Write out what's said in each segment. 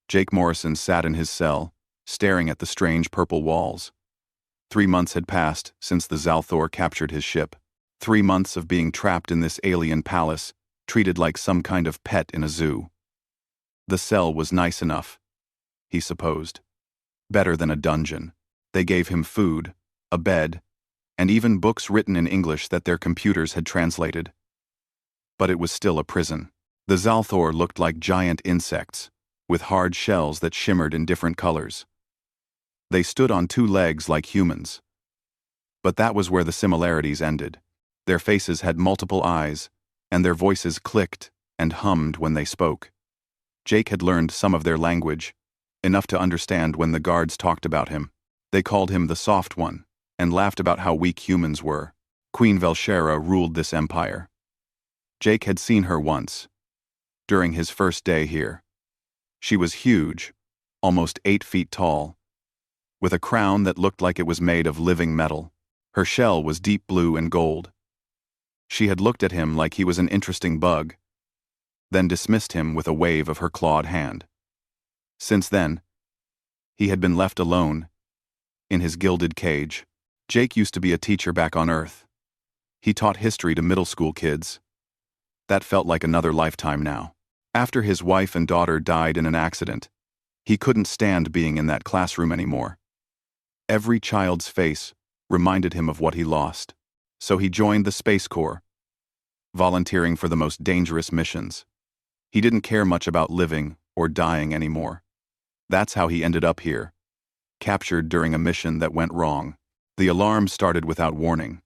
Jake Morrison sat in his cell, staring at the strange purple walls. 3 months had passed since the Zalthor captured his ship. 3 months of being trapped in this alien palace, treated like some kind of pet in a zoo. The cell was nice enough, he supposed. Better than a dungeon. They gave him food, a bed, and even books written in English that their computers had translated. But it was still a prison. The Zalthor looked like giant insects, with hard shells that shimmered in different colors. They stood on 2 legs like humans. But that was where the similarities ended. Their faces had multiple eyes, and their voices clicked and hummed when they spoke. Jake had learned some of their language, enough to understand when the guards talked about him. They called him the Soft One, and laughed about how weak humans were. Queen Velshera ruled this empire. Jake had seen her once, during his first day here. She was huge, almost 8 feet tall, with a crown that looked like it was made of living metal. Her shell was deep blue and gold. She had looked at him like he was an interesting bug, then dismissed him with a wave of her clawed hand. Since then, he had been left alone, in his gilded cage. Jake used to be a teacher back on Earth. He taught history to middle school kids. That felt like another lifetime now. After his wife and daughter died in an accident, he couldn't stand being in that classroom anymore. Every child's face reminded him of what he lost. So he joined the Space Corps, volunteering for the most dangerous missions. He didn't care much about living or dying anymore. That's how he ended up here, captured during a mission that went wrong. The alarm started without warning.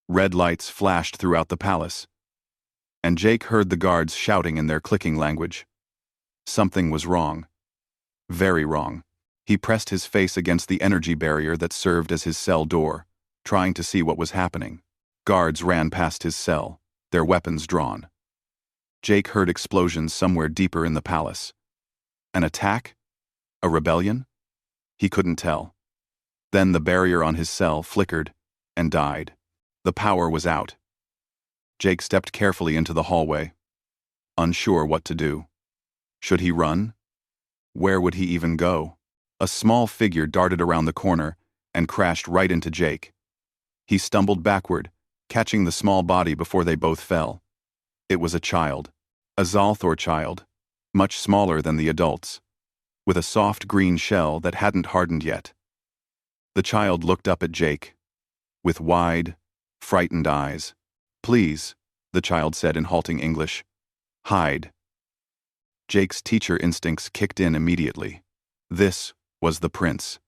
Red lights flashed throughout the palace, and Jake heard the guards shouting in their clicking language. Something was wrong. Very wrong. He pressed his face against the energy barrier that served as his cell door, trying to see what was happening. Guards ran past his cell, their weapons drawn. Jake heard explosions somewhere deeper in the palace. An attack? A rebellion? He couldn't tell. Then the barrier on his cell flickered and died. The power was out. Jake stepped carefully into the hallway, unsure what to do. Should he run? Where would he even go? A small figure darted around the corner and crashed right into Jake. He stumbled backward, catching the small body before they both fell. It was a child. A Zalthor child, much smaller than the adults, with a soft green shell that hadn't hardened yet. The child looked up at Jake, with wide, frightened eyes. "Please," the child said in halting English. "Hide." Jake's teacher instincts kicked in immediately. This was the prince.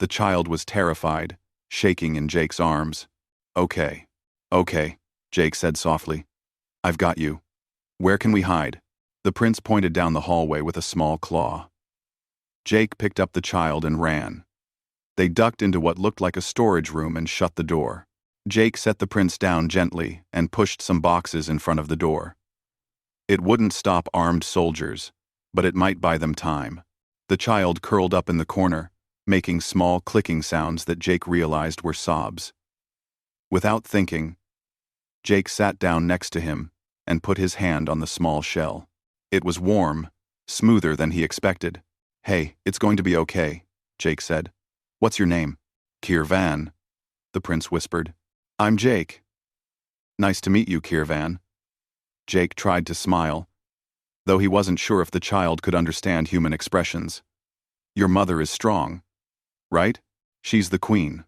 The child was terrified, shaking in Jake's arms. Okay, Jake said softly. "I've got you. Where can we hide?" The prince pointed down the hallway with a small claw. Jake picked up the child and ran. They ducked into what looked like a storage room and shut the door. Jake set the prince down gently and pushed some boxes in front of the door. It wouldn't stop armed soldiers, but it might buy them time. The child curled up in the corner, making small clicking sounds that Jake realized were sobs. Without thinking, Jake sat down next to him and put his hand on the small shell. It was warm, smoother than he expected. "Hey, it's going to be okay," Jake said. "What's your name?" "Kirvan," the prince whispered. "I'm Jake." "Nice to meet you, Kirvan." Jake tried to smile, though he wasn't sure if the child could understand human expressions. "Your mother is strong, right? She's the queen.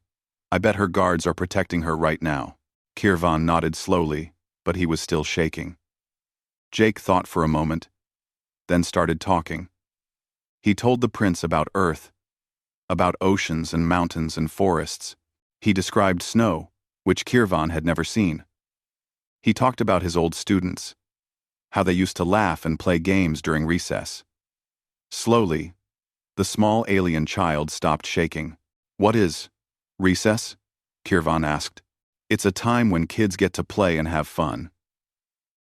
I bet her guards are protecting her right now." Kirvan nodded slowly, but he was still shaking. Jake thought for a moment, then started talking. He told the prince about Earth, about oceans and mountains and forests. He described snow, which Kirvan had never seen. He talked about his old students, how they used to laugh and play games during recess. Slowly, the small alien child stopped shaking. "What is recess?" Kirvan asked. "It's a time when kids get to play and have fun.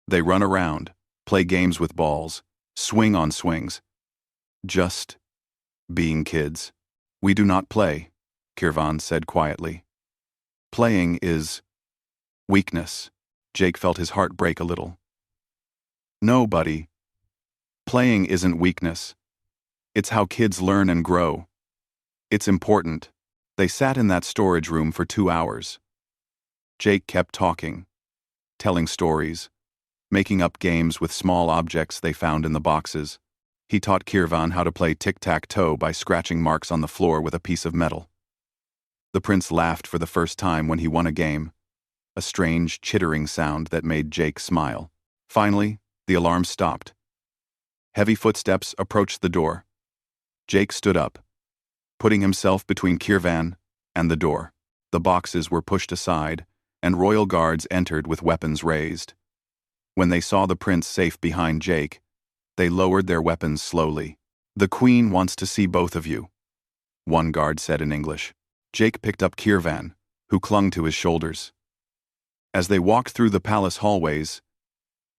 They run around, play games with balls, swing on swings. Just being kids." "We do not play," Kirvan said quietly. "Playing is weakness." Jake felt his heart break a little. "No, buddy. Playing isn't weakness. It's how kids learn and grow. It's important. They sat in that storage room for 2 hours. Jake kept talking, telling stories, making up games with small objects they found in the boxes. He taught Kirvan how to play tic-tac-toe by scratching marks on the floor with a piece of metal. The prince laughed for the first time when he won a game, a strange, chittering sound that made Jake smile. Finally, the alarm stopped. Heavy footsteps approached the door. Jake stood up, putting himself between Kirvan and the door. The boxes were pushed aside, and royal guards entered with weapons raised. When they saw the prince safe behind Jake, they lowered their weapons slowly. "The queen wants to see both of you," one guard said in English. Jake picked up Kirvan, who clung to his shoulders. As they walked through the palace hallways,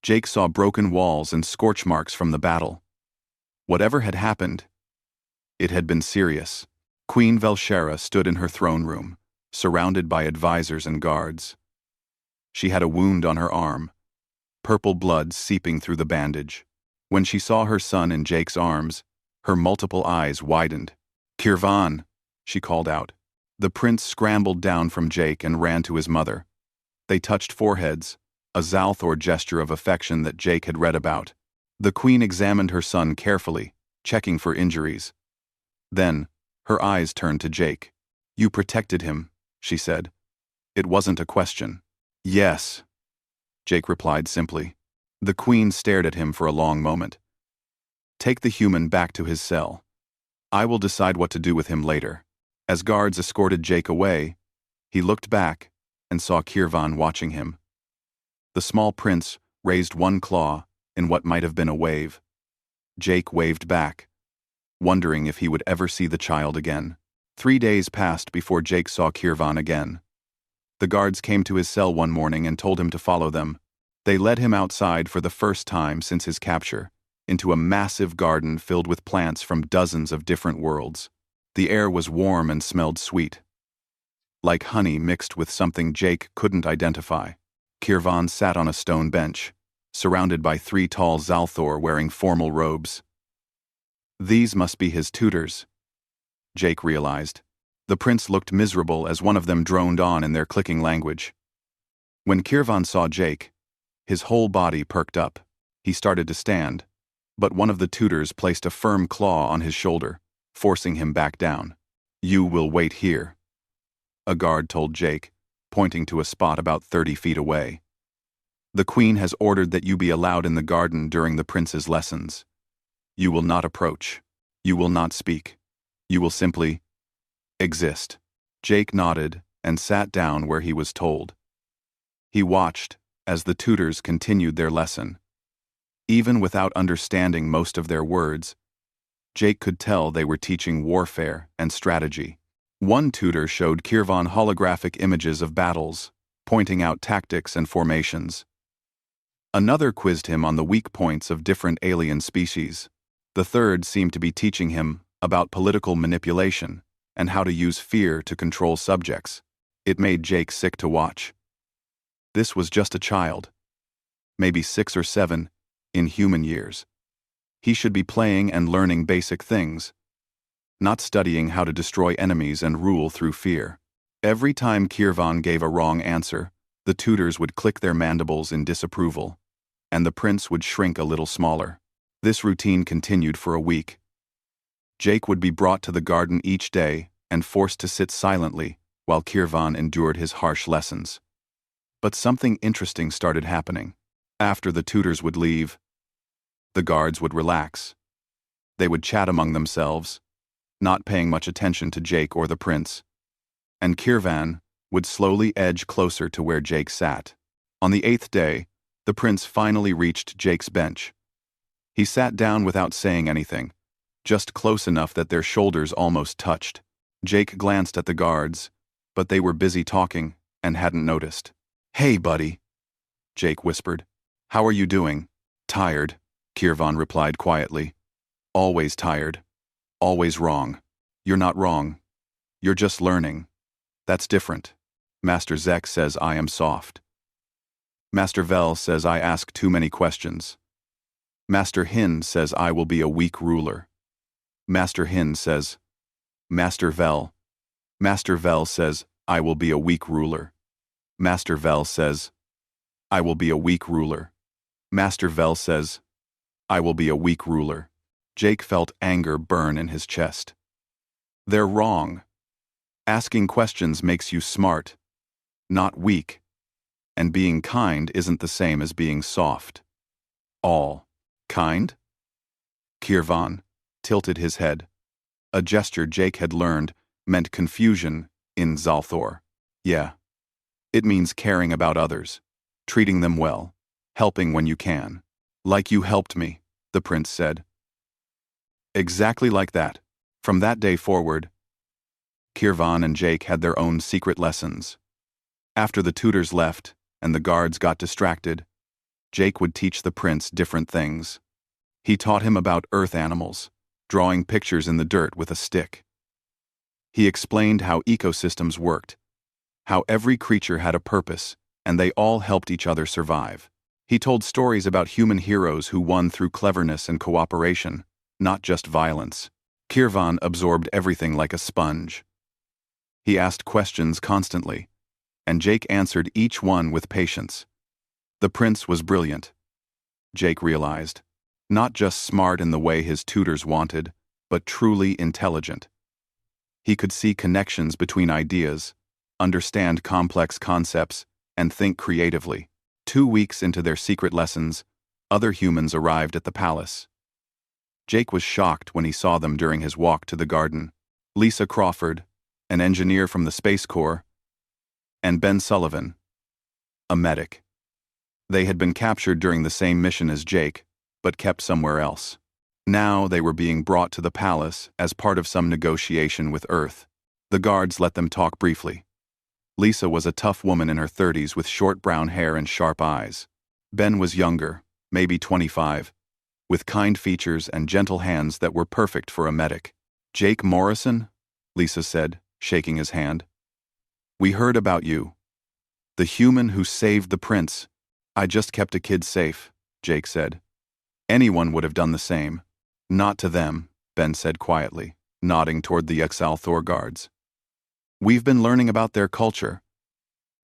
Jake saw broken walls and scorch marks from the battle. Whatever had happened, it had been serious. Queen Velshera stood in her throne room, surrounded by advisors and guards. She had a wound on her arm, purple blood seeping through the bandage. When she saw her son in Jake's arms, her multiple eyes widened. "Kirvan," she called out. The prince scrambled down from Jake and ran to his mother. They touched foreheads, a Zalthor gesture of affection that Jake had read about. The queen examined her son carefully, checking for injuries. Then, her eyes turned to Jake. "You protected him," she said. It wasn't a question. "Yes," Jake replied simply. The queen stared at him for a long moment. "Take the human back to his cell. I will decide what to do with him later." As guards escorted Jake away, he looked back and saw Kirvan watching him. The small prince raised one claw in what might have been a wave. Jake waved back, wondering if he would ever see the child again. 3 days passed before Jake saw Kirvan again. The guards came to his cell one morning and told him to follow them. They led him outside for the first time since his capture, into a massive garden filled with plants from dozens of different worlds. The air was warm and smelled sweet, like honey mixed with something Jake couldn't identify. Kirvan sat on a stone bench, surrounded by 3 tall Zalthor wearing formal robes. These must be his tutors, Jake realized. The prince looked miserable as one of them droned on in their clicking language. When Kirvan saw Jake, his whole body perked up. He started to stand, but one of the tutors placed a firm claw on his shoulder, forcing him back down. "You will wait here," a guard told Jake, pointing to a spot about 30 feet away. "The queen has ordered that you be allowed in the garden during the prince's lessons. You will not approach. You will not speak. You will simply exist." Jake nodded and sat down where he was told. He watched as the tutors continued their lesson. Even without understanding most of their words, Jake could tell they were teaching warfare and strategy. One tutor showed Kirvan holographic images of battles, pointing out tactics and formations. Another quizzed him on the weak points of different alien species. The third seemed to be teaching him about political manipulation and how to use fear to control subjects. It made Jake sick to watch. This was just a child, maybe 6 or 7, in human years. He should be playing and learning basic things, not studying how to destroy enemies and rule through fear. Every time Kirvan gave a wrong answer, the tutors would click their mandibles in disapproval, and the prince would shrink a little smaller. This routine continued for a week. Jake would be brought to the garden each day and forced to sit silently while Kirvan endured his harsh lessons. But something interesting started happening. After the tutors would leave, the guards would relax. They would chat among themselves, not paying much attention to Jake or the prince. And Kirvan would slowly edge closer to where Jake sat. On the 8th day, the prince finally reached Jake's bench. He sat down without saying anything, just close enough that their shoulders almost touched. Jake glanced at the guards, but they were busy talking and hadn't noticed. "Hey, buddy," Jake whispered. "How are you doing?" "Tired," Kirvan replied quietly. "Always tired. Always wrong." "You're not wrong. You're just learning. That's different. Master Zek says I am soft. Master Vel says I ask too many questions. Master Hin says I will be a weak ruler. Master Hin says, Master Vel. Master Vel says, I will be a weak ruler. Master Vel says, I will be a weak ruler. Master Vel says, I will be a weak ruler. Jake felt anger burn in his chest. They're wrong. Asking questions makes you smart, not weak. And being kind isn't the same as being soft. All. Kind? Kirvan tilted his head. A gesture Jake had learned meant confusion in Zalthor. Yeah. It means caring about others, treating them well, helping when you can. Like you helped me, the prince said. Exactly like that. From that day forward, Kirvan and Jake had their own secret lessons. After the tutors left and the guards got distracted, Jake would teach the prince different things. He taught him about earth animals, drawing pictures in the dirt with a stick. He explained how ecosystems worked, how every creature had a purpose, and they all helped each other survive. He told stories about human heroes who won through cleverness and cooperation, not just violence. Kirvan absorbed everything like a sponge. He asked questions constantly, and Jake answered each one with patience. The prince was brilliant, Jake realized. Not just smart in the way his tutors wanted, but truly intelligent. He could see connections between ideas, understand complex concepts, and think creatively. 2 weeks into their secret lessons, other humans arrived at the palace. Jake was shocked when he saw them during his walk to the garden. Lisa Crawford, an engineer from the Space Corps, and Ben Sullivan, a medic. They had been captured during the same mission as Jake, but kept somewhere else. Now they were being brought to the palace as part of some negotiation with Earth. The guards let them talk briefly. Lisa was a tough woman in her 30s with short brown hair and sharp eyes. Ben was younger, maybe 25, with kind features and gentle hands that were perfect for a medic. Jake Morrison? Lisa said, shaking his hand. We heard about you. The human who saved the prince. I just kept a kid safe, Jake said. Anyone would have done the same. Not to them, Ben said quietly, nodding toward the Exalthor guards. We've been learning about their culture.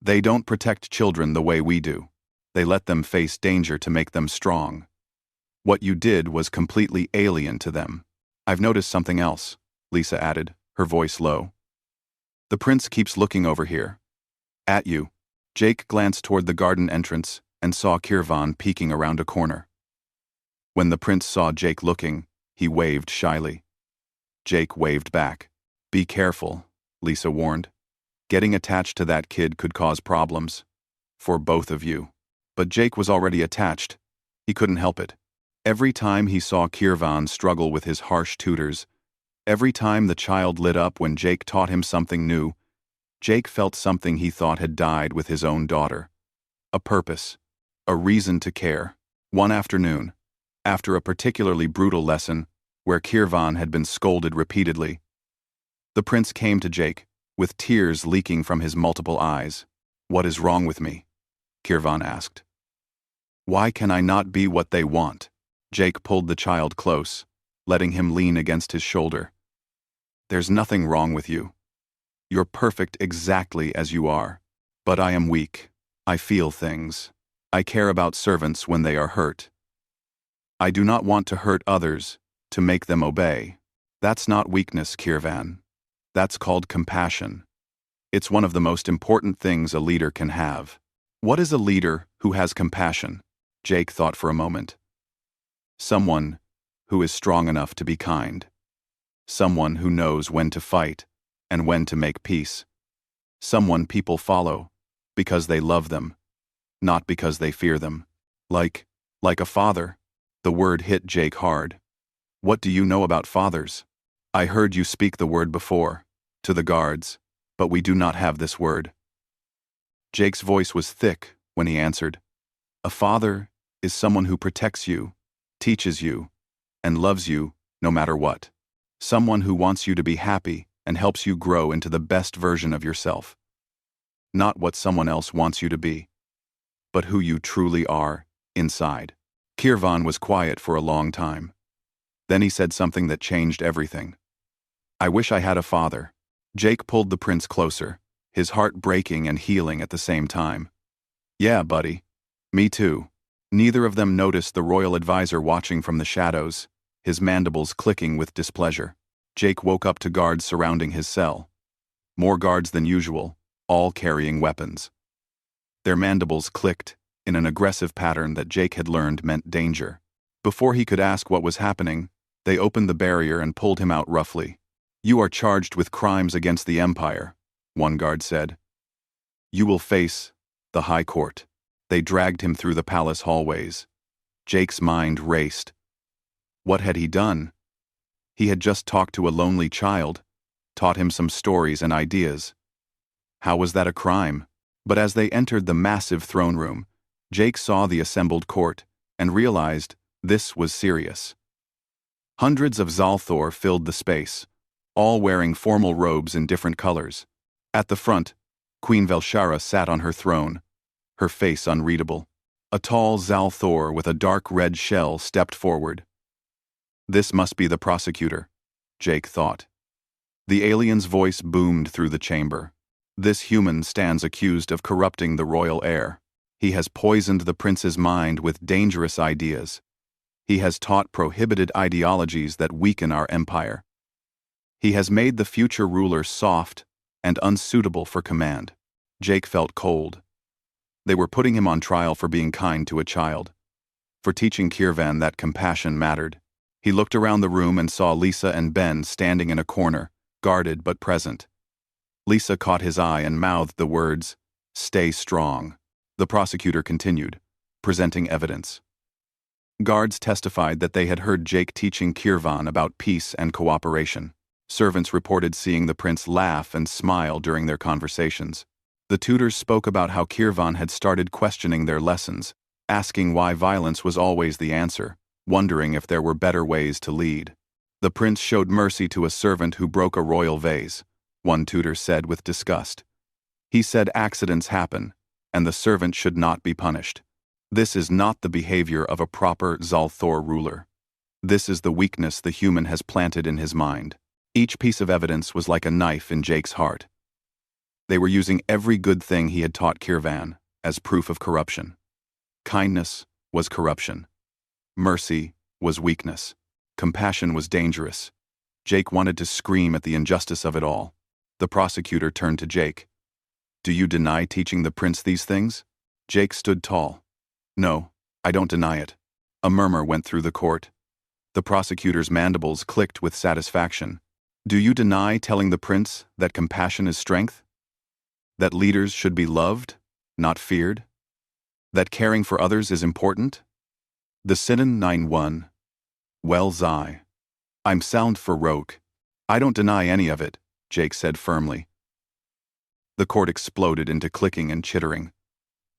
They don't protect children the way we do. They let them face danger to make them strong. What you did was completely alien to them. I've noticed something else, Lisa added, her voice low. The prince keeps looking over here. At you. Jake glanced toward the garden entrance and saw Kirvan peeking around a corner. When the prince saw Jake looking, he waved shyly. Jake waved back. Be careful, Lisa warned. Getting attached to that kid could cause problems. For both of you. But Jake was already attached. He couldn't help it. Every time he saw Kirvan struggle with his harsh tutors, every time the child lit up when Jake taught him something new, Jake felt something he thought had died with his own daughter. A purpose. A reason to care. One afternoon, after a particularly brutal lesson, where Kirvan had been scolded repeatedly, the prince came to Jake, with tears leaking from his multiple eyes. What is wrong with me? Kirvan asked. Why can I not be what they want? Jake pulled the child close, letting him lean against his shoulder. There's nothing wrong with you. You're perfect exactly as you are. But I am weak. I feel things. I care about servants when they are hurt. I do not want to hurt others, to make them obey. That's not weakness, Kirvan. That's called compassion. It's one of the most important things a leader can have. What is a leader who has compassion? Jake thought for a moment. Someone who is strong enough to be kind. Someone who knows when to fight and when to make peace. Someone people follow because they love them, not because they fear them. Like a father. The word hit Jake hard. What do you know about fathers? I heard you speak the word before, to the guards, but we do not have this word. Jake's voice was thick when he answered. A father is someone who protects you, teaches you, and loves you no matter what. Someone who wants you to be happy and helps you grow into the best version of yourself. Not what someone else wants you to be, but who you truly are inside. Kirvan was quiet for a long time. Then he said something that changed everything. "I wish I had a father." Jake pulled the prince closer, his heart breaking and healing at the same time. "Yeah, buddy. Me too." Neither of them noticed the royal advisor watching from the shadows, his mandibles clicking with displeasure. Jake woke up to guards surrounding his cell. More guards than usual, all carrying weapons. Their mandibles clicked in an aggressive pattern that Jake had learned meant danger. Before he could ask what was happening, they opened the barrier and pulled him out roughly. "You are charged with crimes against the Empire," one guard said. "You will face the High Court." They dragged him through the palace hallways. Jake's mind raced. What had he done? He had just talked to a lonely child, taught him some stories and ideas. How was that a crime? But as they entered the massive throne room, Jake saw the assembled court and realized this was serious. Hundreds of Zalthor filled the space, all wearing formal robes in different colors. At the front, Queen Velshara sat on her throne, her face unreadable. A tall Zalthor with a dark red shell stepped forward. This must be the prosecutor, Jake thought. The alien's voice boomed through the chamber. This human stands accused of corrupting the royal heir. He has poisoned the prince's mind with dangerous ideas. He has taught prohibited ideologies that weaken our empire. He has made the future ruler soft and unsuitable for command. Jake felt cold. They were putting him on trial for being kind to a child, for teaching Kirvan that compassion mattered. He looked around the room and saw Lisa and Ben standing in a corner, guarded but present. Lisa caught his eye and mouthed the words, "Stay strong." The prosecutor continued, presenting evidence. Guards testified that they had heard Jake teaching Kirvan about peace and cooperation. Servants reported seeing the prince laugh and smile during their conversations. The tutors spoke about how Kirvan had started questioning their lessons, asking why violence was always the answer, wondering if there were better ways to lead. The prince showed mercy to a servant who broke a royal vase, one tutor said with disgust. He said accidents happen, and the servant should not be punished. This is not the behavior of a proper Zalthor ruler. This is the weakness the human has planted in his mind. Each piece of evidence was like a knife in Jake's heart. They were using every good thing he had taught Kirvan as proof of corruption. Kindness was corruption. Mercy was weakness. Compassion was dangerous. Jake wanted to scream at the injustice of it all. The prosecutor turned to Jake. "Do you deny teaching the prince these things?" Jake stood tall. "No, I don't deny it." A murmur went through the court. The prosecutor's mandibles clicked with satisfaction. "Do you deny telling the prince that compassion is strength? That leaders should be loved, not feared? That caring for others is important?" The Sinan 9-1. "Well, Zai. I'm sound for Roke. I don't deny any of it," Jake said firmly. The court exploded into clicking and chittering.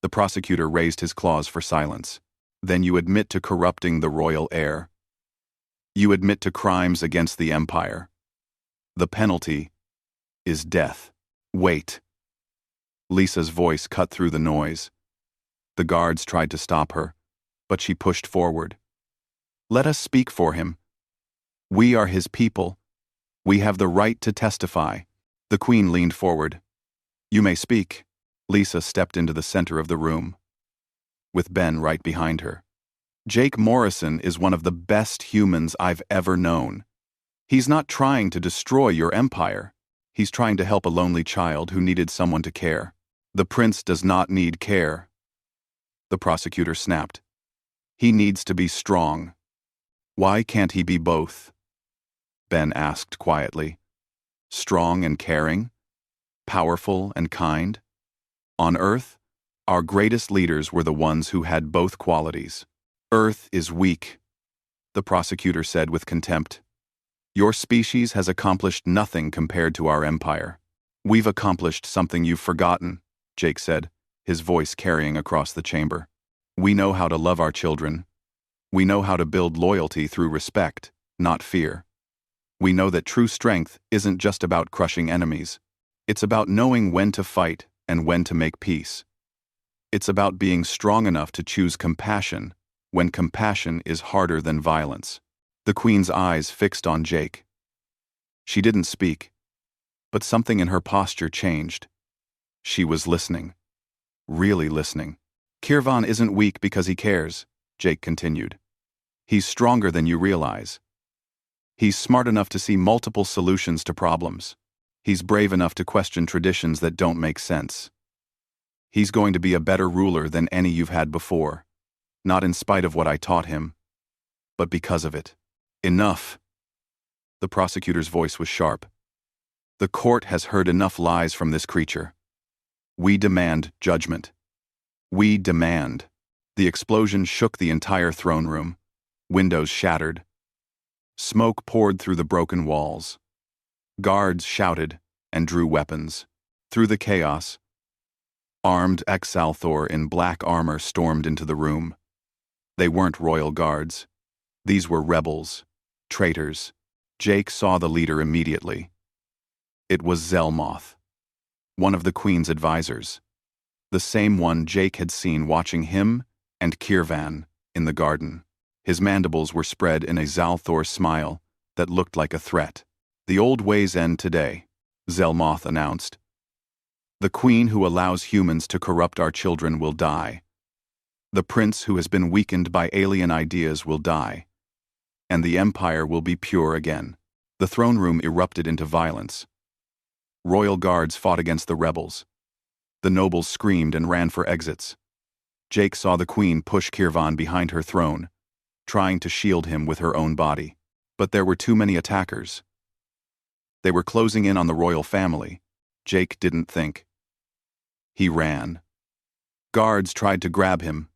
The prosecutor raised his claws for silence. "Then you admit to corrupting the royal heir. You admit to crimes against the empire. The penalty is death." "Wait." Lisa's voice cut through the noise. The guards tried to stop her, but she pushed forward. "Let us speak for him. We are his people. We have the right to testify." The queen leaned forward. "You may speak." Lisa stepped into the center of the room, with Ben right behind her. "Jake Morrison is one of the best humans I've ever known. He's not trying to destroy your empire. He's trying to help a lonely child who needed someone to care. The prince does not need care." The prosecutor snapped. "He needs to be strong." "Why can't he be both?" Ben asked quietly. "Strong and caring? Powerful and kind? On Earth, our greatest leaders were the ones who had both qualities. Earth is weak," the prosecutor said with contempt. "Your species has accomplished nothing compared to our empire." "We've accomplished something you've forgotten," Jake said, his voice carrying across the chamber. "We know how to love our children. We know how to build loyalty through respect, not fear. We know that true strength isn't just about crushing enemies. It's about knowing when to fight and when to make peace. It's about being strong enough to choose compassion when compassion is harder than violence. The Queen's eyes fixed on Jake. She didn't speak, but something in her posture changed. She was listening. Really listening. Kirvan isn't weak because he cares, Jake continued. He's stronger than you realize. He's smart enough to see multiple solutions to problems. He's brave enough to question traditions that don't make sense. He's going to be a better ruler than any you've had before, not in spite of what I taught him, but because of it. Enough. The prosecutor's voice was sharp. The court has heard enough lies from this creature. We demand judgment. We demand. The explosion shook the entire throne room. Windows shattered. Smoke poured through the broken walls. Guards shouted and drew weapons. Through the chaos, armed Exalthor in black armor stormed into the room. They weren't royal guards. These were rebels, traitors. Jake saw the leader immediately. It was Zelmoth, one of the Queen's advisors, the same one Jake had seen watching him and Kirvan in the garden. His mandibles were spread in a Zalthor smile that looked like a threat. The old ways end today, Zelmoth announced. The Queen who allows humans to corrupt our children will die. The prince who has been weakened by alien ideas will die. And the empire will be pure again. The throne room erupted into violence. Royal guards fought against the rebels. The nobles screamed and ran for exits. Jake saw the Queen push Kirvan behind her throne, trying to shield him with her own body. But there were too many attackers. They were closing in on the royal family. Jake didn't think. He ran. Guards tried to grab him,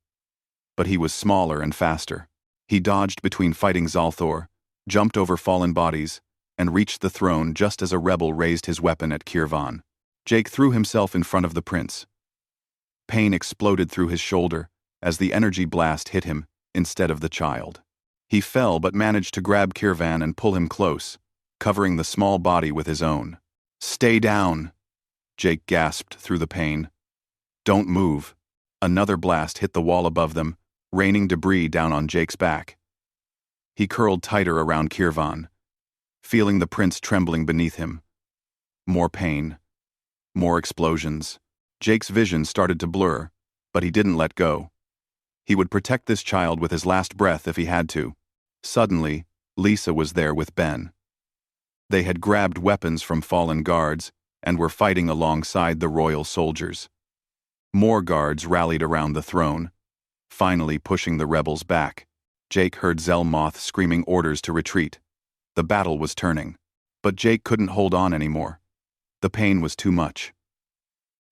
but he was smaller and faster. He dodged between fighting Zalthor, jumped over fallen bodies, and reached the throne just as a rebel raised his weapon at Kirvan. Jake threw himself in front of the prince. Pain exploded through his shoulder as the energy blast hit him instead of the child. He fell but managed to grab Kirvan and pull him close, covering the small body with his own. "Stay down," Jake gasped through the pain. "Don't move." Another blast hit the wall above them, raining debris down on Jake's back. He curled tighter around Kirvan, feeling the prince trembling beneath him. More pain. More explosions. Jake's vision started to blur, but he didn't let go. He would protect this child with his last breath if he had to. Suddenly, Lisa was there with Ben. They had grabbed weapons from fallen guards and were fighting alongside the royal soldiers. More guards rallied around the throne, finally pushing the rebels back. Jake heard Zelmoth screaming orders to retreat. The battle was turning, but Jake couldn't hold on anymore. The pain was too much.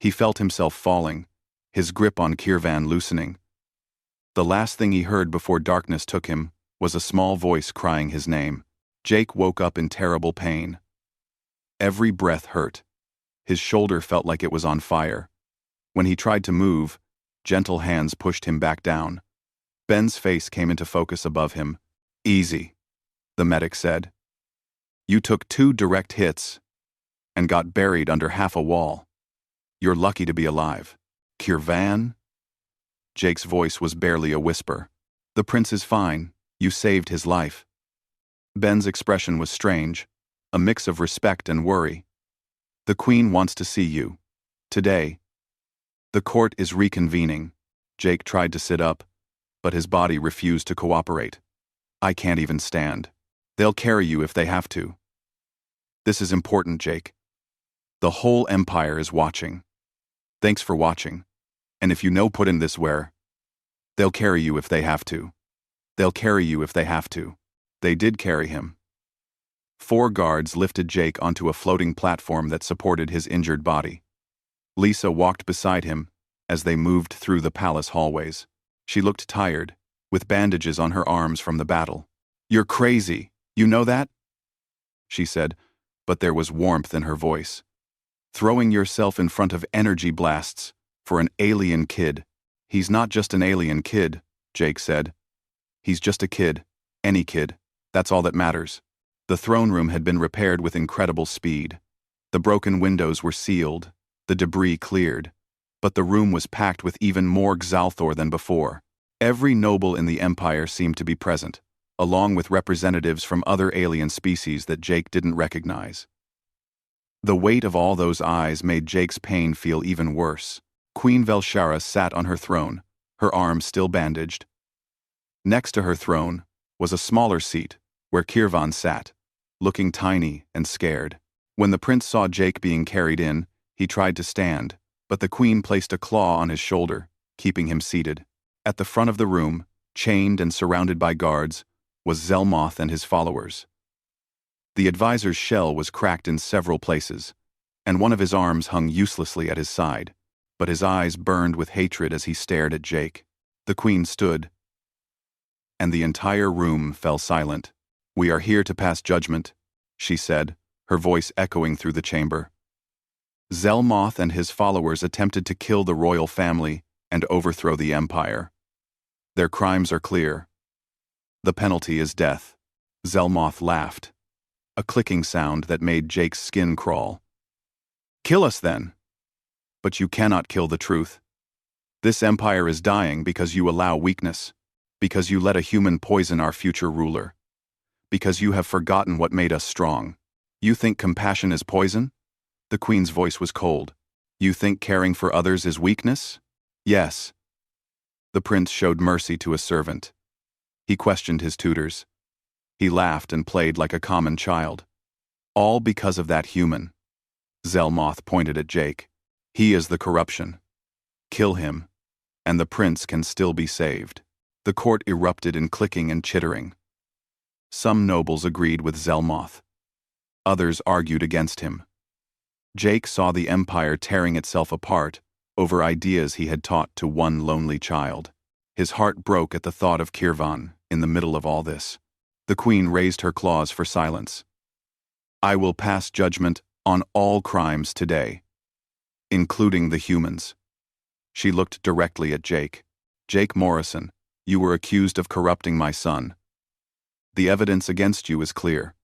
He felt himself falling, his grip on Kirvan loosening. The last thing he heard before darkness took him was a small voice crying his name. Jake woke up in terrible pain. Every breath hurt. His shoulder felt like it was on fire. When he tried to move, gentle hands pushed him back down. Ben's face came into focus above him. "Easy," the medic said. "You took 2 direct hits and got buried under half a wall. You're lucky to be alive." "Kirvan?" Jake's voice was barely a whisper. "The prince is fine. You saved his life." Ben's expression was strange, a mix of respect and worry. "The Queen wants to see you. Today." "The court is reconvening." Jake tried to sit up, but his body refused to cooperate. "I can't even stand. They'll carry you if they have to." "This is important, Jake. The whole empire is watching. Thanks for watching. And if you know put in this where, they'll carry you if they have to. They'll carry you if they have to." They did carry him. 4 guards lifted Jake onto a floating platform that supported his injured body. Lisa walked beside him as they moved through the palace hallways. She looked tired, with bandages on her arms from the battle. "You're crazy, you know that?" she said, but there was warmth in her voice. "Throwing yourself in front of energy blasts for an alien kid." "He's not just an alien kid," Jake said. "He's just a kid, any kid. That's all that matters." The throne room had been repaired with incredible speed. The broken windows were sealed, the debris cleared, but the room was packed with even more Xalthor than before. Every noble in the Empire seemed to be present, along with representatives from other alien species that Jake didn't recognize. The weight of all those eyes made Jake's pain feel even worse. Queen Velshara sat on her throne, her arms still bandaged. Next to her throne was a smaller seat, where Kirvan sat, looking tiny and scared. When the prince saw Jake being carried in, he tried to stand, but the queen placed a claw on his shoulder, keeping him seated. At the front of the room, chained and surrounded by guards, was Zelmoth and his followers. The advisor's shell was cracked in several places, and one of his arms hung uselessly at his side, but his eyes burned with hatred as he stared at Jake. The queen stood, and the entire room fell silent. "We are here to pass judgment," she said, her voice echoing through the chamber. Zelmoth and his followers attempted to kill the royal family and overthrow the empire. Their crimes are clear. The penalty is death. Zelmoth laughed, a clicking sound that made Jake's skin crawl. "Kill us then." "But you cannot kill the truth. This empire is dying because you allow weakness, because you let a human poison our future ruler, because you have forgotten what made us strong. You think compassion is poison?" The queen's voice was cold. "You think caring for others is weakness?" "Yes." The prince showed mercy to a servant. He questioned his tutors. He laughed and played like a common child. "All because of that human." Zelmoth pointed at Jake. "He is the corruption. Kill him, and the prince can still be saved." The court erupted in clicking and chittering. Some nobles agreed with Zelmoth. Others argued against him. Jake saw the empire tearing itself apart over ideas he had taught to one lonely child. His heart broke at the thought of Kirvan in the middle of all this. The queen raised her claws for silence. "I will pass judgment on all crimes today, including the humans." She looked directly at Jake. "Jake Morrison, you were accused of corrupting my son. The evidence against you is clear.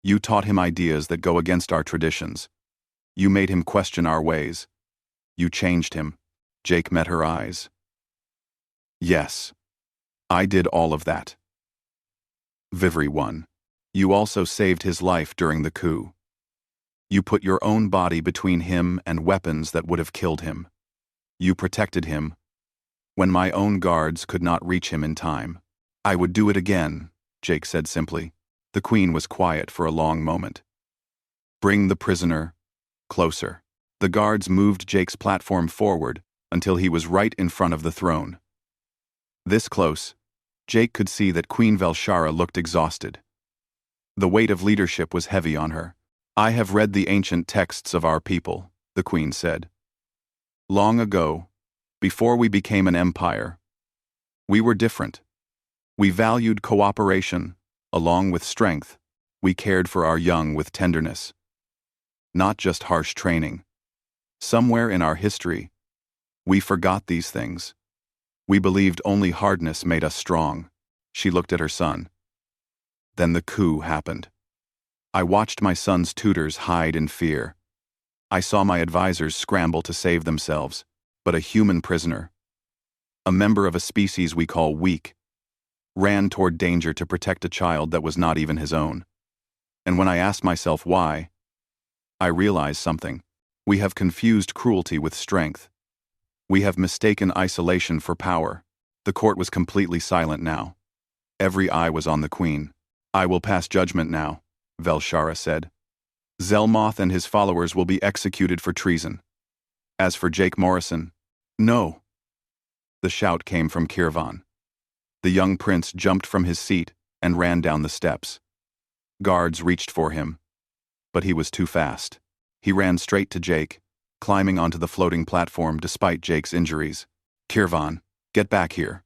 You taught him ideas that go against our traditions. You made him question our ways. You changed him." Jake met her eyes. "Yes, I did all of that." Vivri won. "You also saved his life during the coup. You put your own body between him and weapons that would have killed him. You protected him when my own guards could not reach him in time." "I would do it again," Jake said simply. The queen was quiet for a long moment. "Bring the prisoner closer." The guards moved Jake's platform forward until he was right in front of the throne. This close, Jake could see that Queen Velshara looked exhausted. The weight of leadership was heavy on her. "I have read the ancient texts of our people," the queen said. "Long ago, before we became an empire, we were different. We valued cooperation, along with strength. We cared for our young with tenderness, not just harsh training. Somewhere in our history, we forgot these things. We believed only hardness made us strong." She looked at her son. Then the coup happened. I watched my son's tutors hide in fear. I saw my advisors scramble to save themselves, but a human prisoner, a member of a species we call weak, ran toward danger to protect a child that was not even his own. And when I asked myself why, I realized something. We have confused cruelty with strength. We have mistaken isolation for power. The court was completely silent now. Every eye was on the queen. "I will pass judgment now," Velshara said. "Zelmoth and his followers will be executed for treason. As for Jake Morrison, no." The shout came from Kirvan. The young prince jumped from his seat and ran down the steps. Guards reached for him, but he was too fast. He ran straight to Jake, climbing onto the floating platform despite Jake's injuries. "Kirvan, get back here,"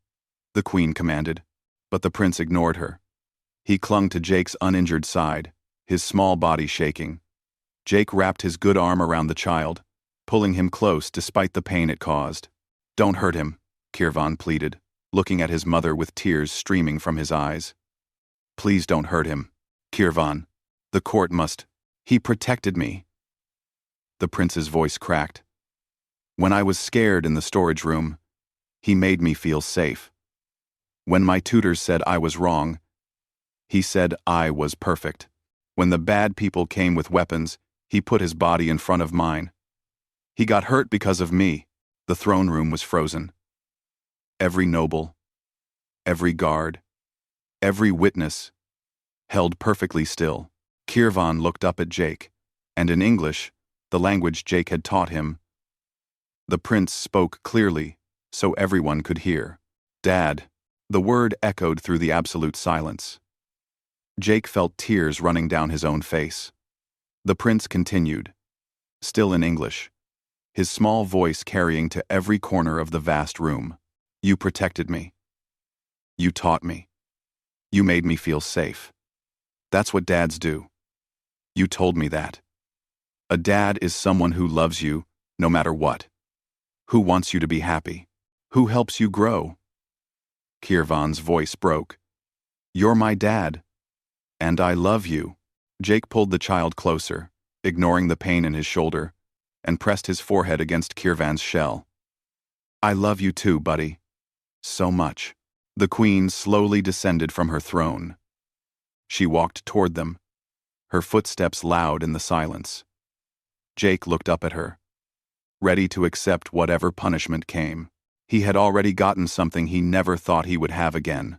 the queen commanded, but the prince ignored her. He clung to Jake's uninjured side, his small body shaking. Jake wrapped his good arm around the child, pulling him close despite the pain it caused. "Don't hurt him," Kirvan pleaded, looking at his mother with tears streaming from his eyes. "Please don't hurt him, Kirvan. The court must. He protected me." The prince's voice cracked. "When I was scared in the storage room, he made me feel safe. When my tutors said I was wrong, he said I was perfect. When the bad people came with weapons, he put his body in front of mine. He got hurt because of me. The throne room was frozen. Every noble, every guard, every witness held perfectly still. Kirvan looked up at Jake, and in English, the language Jake had taught him, the prince spoke clearly, so everyone could hear. Dad. The word echoed through the absolute silence. Jake felt tears running down his own face. The prince continued, still in English, his small voice carrying to every corner of the vast room. You protected me. You taught me. You made me feel safe. That's what dads do. You told me that. A dad is someone who loves you, no matter what. Who wants you to be happy. Who helps you grow. Kirvan's voice broke. You're my dad. And I love you. Jake pulled the child closer, ignoring the pain in his shoulder, and pressed his forehead against Kirvan's shell. I love you too, buddy. So much. The queen slowly descended from her throne. She walked toward them, her footsteps loud in the silence. Jake looked up at her, ready to accept whatever punishment came. He had already gotten something he never thought he would have again.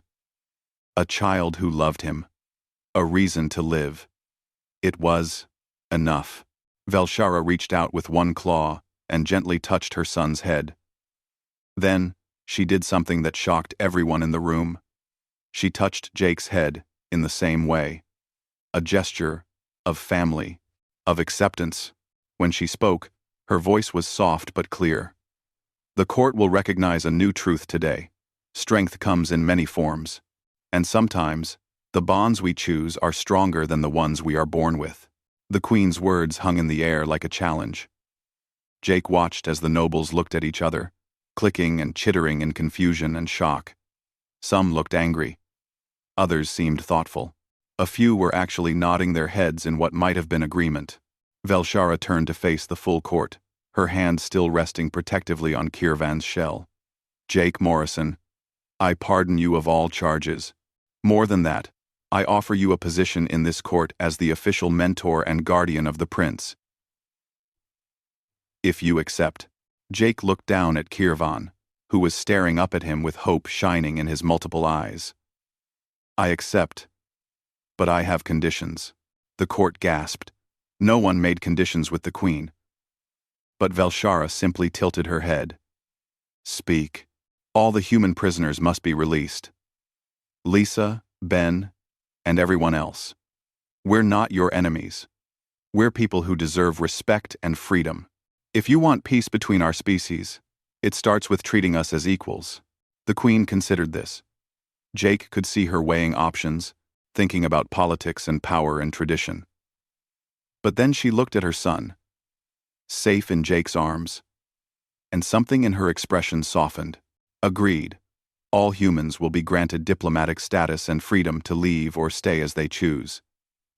A child who loved him. A reason to live. It was enough. Velshara reached out with one claw and gently touched her son's head. Then, she did something that shocked everyone in the room. She touched Jake's head in the same way. A gesture of family, of acceptance. When she spoke, her voice was soft but clear. The court will recognize a new truth today. Strength comes in many forms, and sometimes, the bonds we choose are stronger than the ones we are born with. The queen's words hung in the air like a challenge. Jake watched as the nobles looked at each other, clicking and chittering in confusion and shock. Some looked angry. Others seemed thoughtful. A few were actually nodding their heads in what might have been agreement. Velshara turned to face the full court, her hand still resting protectively on Kirvan's shell. Jake Morrison, I pardon you of all charges. More than that, I offer you a position in this court as the official mentor and guardian of the prince. If you accept. Jake looked down at Kirvan, who was staring up at him with hope shining in his multiple eyes. I accept. But I have conditions. The court gasped. No one made conditions with the queen. But Velshara simply tilted her head. Speak. All the human prisoners must be released. Lisa, Ben, and everyone else. We're not your enemies. We're people who deserve respect and freedom. If you want peace between our species, it starts with treating us as equals. The queen considered this. Jake could see her weighing options, thinking about politics and power and tradition. But then she looked at her son, safe in Jake's arms, and something in her expression softened. Agreed. All humans will be granted diplomatic status and freedom to leave or stay as they choose.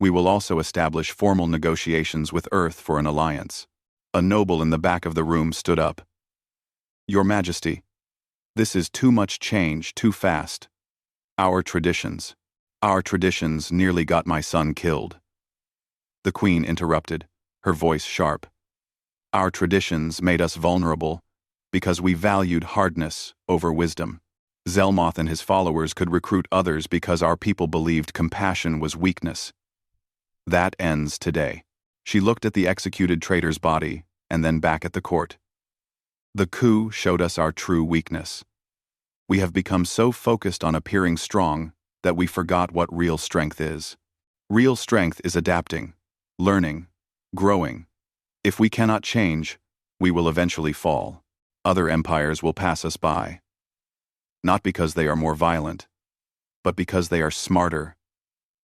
We will also establish formal negotiations with Earth for an alliance. A noble in the back of the room stood up. Your Majesty, this is too much change too fast. Our traditions nearly got my son killed. The queen interrupted, her voice sharp. Our traditions made us vulnerable because we valued hardness over wisdom. Zelmoth and his followers could recruit others because our people believed compassion was weakness. That ends today. She looked at the executed traitor's body and then back at the court. The coup showed us our true weakness. We have become so focused on appearing strong that we forgot what real strength is. Real strength is adapting, learning, growing. If we cannot change, we will eventually fall. Other empires will pass us by. Not because they are more violent, but because they are smarter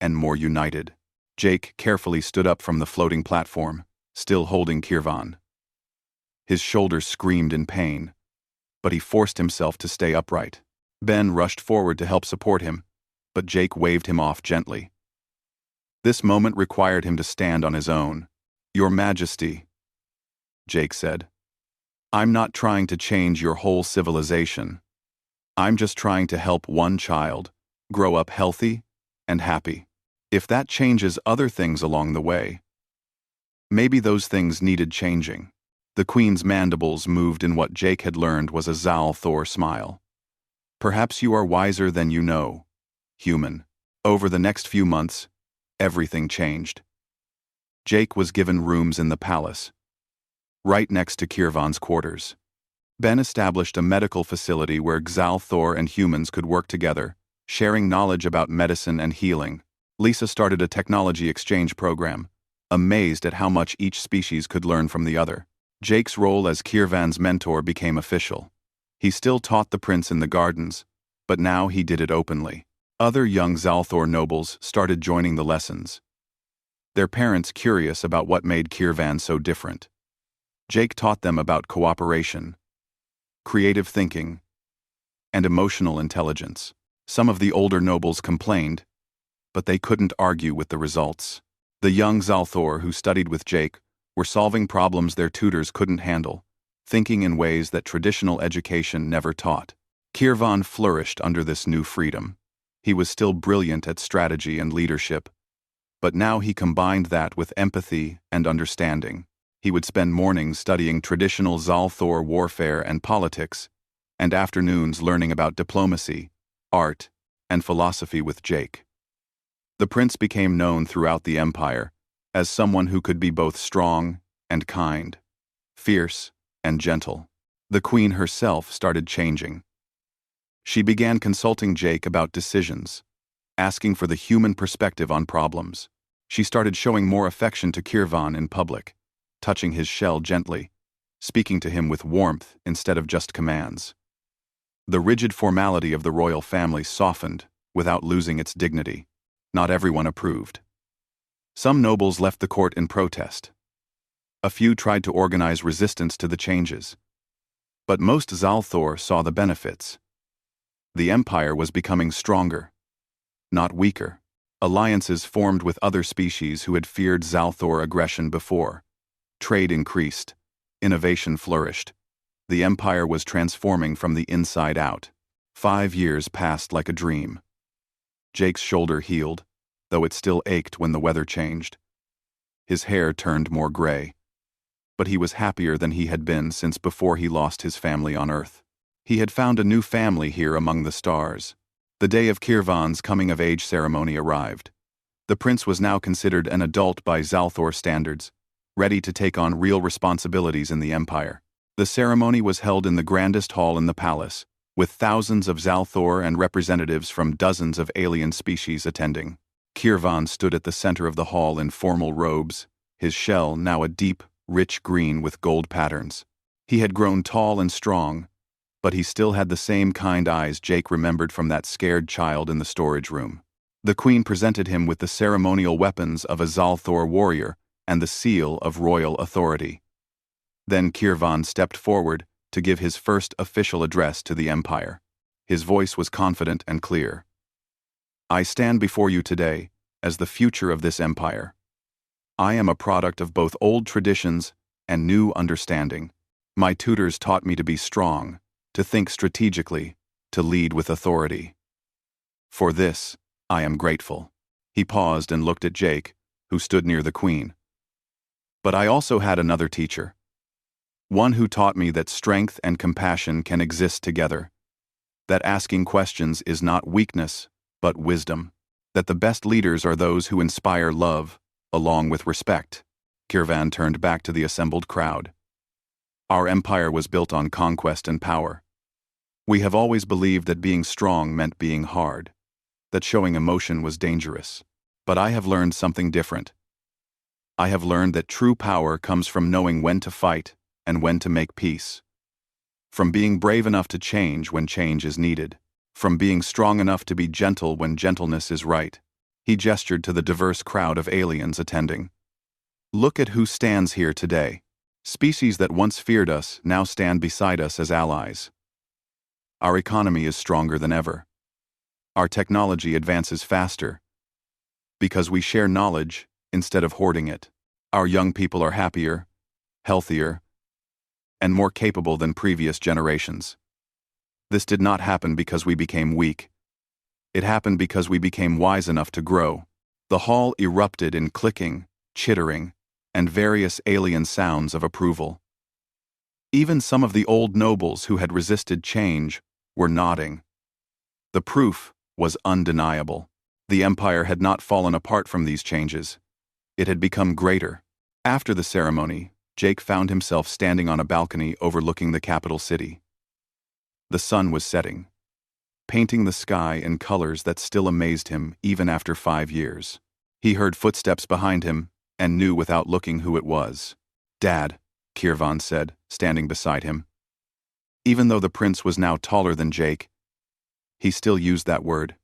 and more united. Jake carefully stood up from the floating platform, still holding Kirvan. His shoulders screamed in pain, but he forced himself to stay upright. Ben rushed forward to help support him, but Jake waved him off gently. This moment required him to stand on his own. Your Majesty, Jake said, I'm not trying to change your whole civilization. I'm just trying to help one child grow up healthy and happy. If that changes other things along the way, maybe those things needed changing." The Queen's mandibles moved in what Jake had learned was a Zal-Thor smile. "Perhaps you are wiser than you know, human." Over the next few months, everything changed. Jake was given rooms in the palace, right next to Kirvan's quarters. Ben established a medical facility where Zal-Thor and humans could work together, sharing knowledge about medicine and healing. Lisa started a technology exchange program, amazed at how much each species could learn from the other. Jake's role as Kirvan's mentor became official. He still taught the prince in the gardens, but now he did it openly. Other young Zal-Thor nobles started joining the lessons, their parents curious about what made Kirvan so different. Jake taught them about cooperation, creative thinking, and emotional intelligence. Some of the older nobles complained, but they couldn't argue with the results. The young Zal-Thor who studied with Jake were solving problems their tutors couldn't handle, thinking in ways that traditional education never taught. Kirvan flourished under this new freedom. He was still brilliant at strategy and leadership, but now he combined that with empathy and understanding. He would spend mornings studying traditional Zal-Thor warfare and politics, and afternoons learning about diplomacy, art, and philosophy with Jake. The prince became known throughout the empire as someone who could be both strong and kind, fierce and gentle. The queen herself started changing. She began consulting Jake about decisions, asking for the human perspective on problems. She started showing more affection to Kirvan in public, touching his shell gently, speaking to him with warmth instead of just commands. The rigid formality of the royal family softened without losing its dignity. Not everyone approved. Some nobles left the court in protest. A few tried to organize resistance to the changes. But most Zal-Thor saw the benefits. The empire was becoming stronger, not weaker. Alliances formed with other species who had feared Zal-Thor aggression before. Trade increased. Innovation flourished. The empire was transforming from the inside out. 5 years passed like a dream. Jake's shoulder healed, though it still ached when the weather changed. His hair turned more gray. But he was happier than he had been since before he lost his family on Earth. He had found a new family here among the stars. The day of Kirvan's coming-of-age ceremony arrived. The prince was now considered an adult by Zal-Thor standards, ready to take on real responsibilities in the empire. The ceremony was held in the grandest hall in the palace, with thousands of Zal-Thor and representatives from dozens of alien species attending. Kirvan stood at the center of the hall in formal robes, his shell now a deep, rich green with gold patterns. He had grown tall and strong, but he still had the same kind eyes Jake remembered from that scared child in the storage room. The queen presented him with the ceremonial weapons of a Zal-Thor warrior and the seal of royal authority. Then Kirvan stepped forward to give his first official address to the empire. His voice was confident and clear. "I stand before you today as the future of this empire. I am a product of both old traditions and new understanding. My tutors taught me to be strong, to think strategically, to lead with authority. For this, I am grateful." He paused and looked at Jake, who stood near the queen. "But I also had another teacher. One who taught me that strength and compassion can exist together, that asking questions is not weakness, but wisdom, that the best leaders are those who inspire love, along with respect." Kirvan turned back to the assembled crowd. "Our empire was built on conquest and power. We have always believed that being strong meant being hard, that showing emotion was dangerous. But I have learned something different. I have learned that true power comes from knowing when to fight and when to make peace. From being brave enough to change when change is needed. From being strong enough to be gentle when gentleness is right." He gestured to the diverse crowd of aliens attending. "Look at who stands here today. Species that once feared us now stand beside us as allies. Our economy is stronger than ever. Our technology advances faster because we share knowledge instead of hoarding it. Our young people are happier, healthier, and more capable than previous generations. This did not happen because we became weak. It happened because we became wise enough to grow. The hall erupted in clicking, chittering, and various alien sounds of approval. Even some of the old nobles who had resisted change were nodding. The proof was undeniable. The empire had not fallen apart from these changes. It had become greater. After the ceremony, Jake found himself standing on a balcony overlooking the capital city. The sun was setting, painting the sky in colors that still amazed him even after 5 years. He heard footsteps behind him and knew without looking who it was. "Dad," Kirvan said, standing beside him. Even though the prince was now taller than Jake, he still used that word.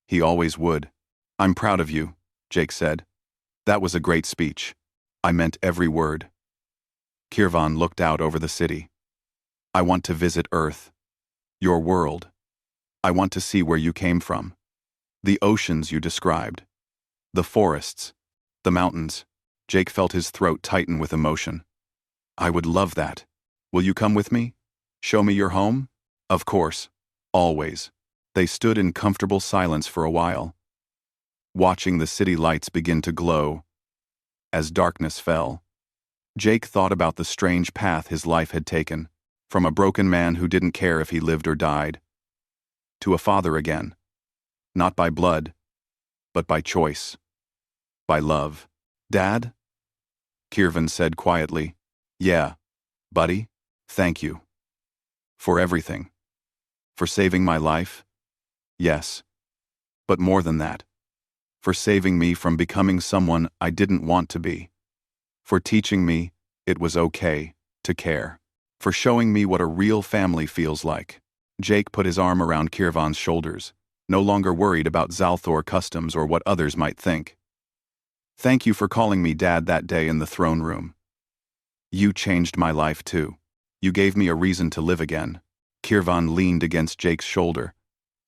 He always would. "I'm proud of you," Jake said. "That was a great speech. I meant every word." Kirvan looked out over the city. "I want to visit Earth. Your world. I want to see where you came from. The oceans you described. The forests. The mountains." Jake felt his throat tighten with emotion. "I would love that. Will you come with me? Show me your home?" "Of course. Always." They stood in comfortable silence for a while, watching the city lights begin to glow. As darkness fell, Jake thought about the strange path his life had taken, from a broken man who didn't care if he lived or died, to a father again, not by blood, but by choice, by love. "Dad?" Kirvan said quietly. "Yeah, buddy, thank you. For everything. For saving my life? Yes. But more than that. For saving me from becoming someone I didn't want to be. For teaching me it was okay to care. For showing me what a real family feels like." Jake put his arm around Kirvan's shoulders, no longer worried about Zalthor customs or what others might think. "Thank you for calling me Dad that day in the throne room. You changed my life too. You gave me a reason to live again." Kirvan leaned against Jake's shoulder,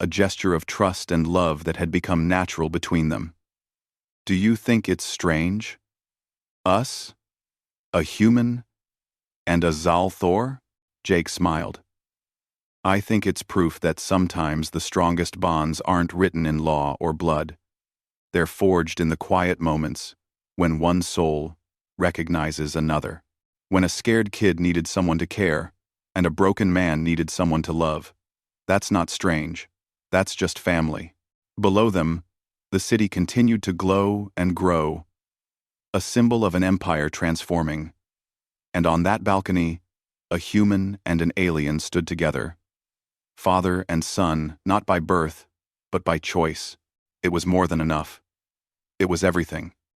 a gesture of trust and love that had become natural between them. "Do you think it's strange? Us? A human? And a Zalthor?" Jake smiled. "I think it's proof that sometimes the strongest bonds aren't written in law or blood. They're forged in the quiet moments, when one soul recognizes another. When a scared kid needed someone to care, and a broken man needed someone to love. That's not strange. That's just family." Below them, the city continued to glow and grow, a symbol of an empire transforming. And on that balcony, a human and an alien stood together. Father and son, not by birth, but by choice. It was more than enough. It was everything.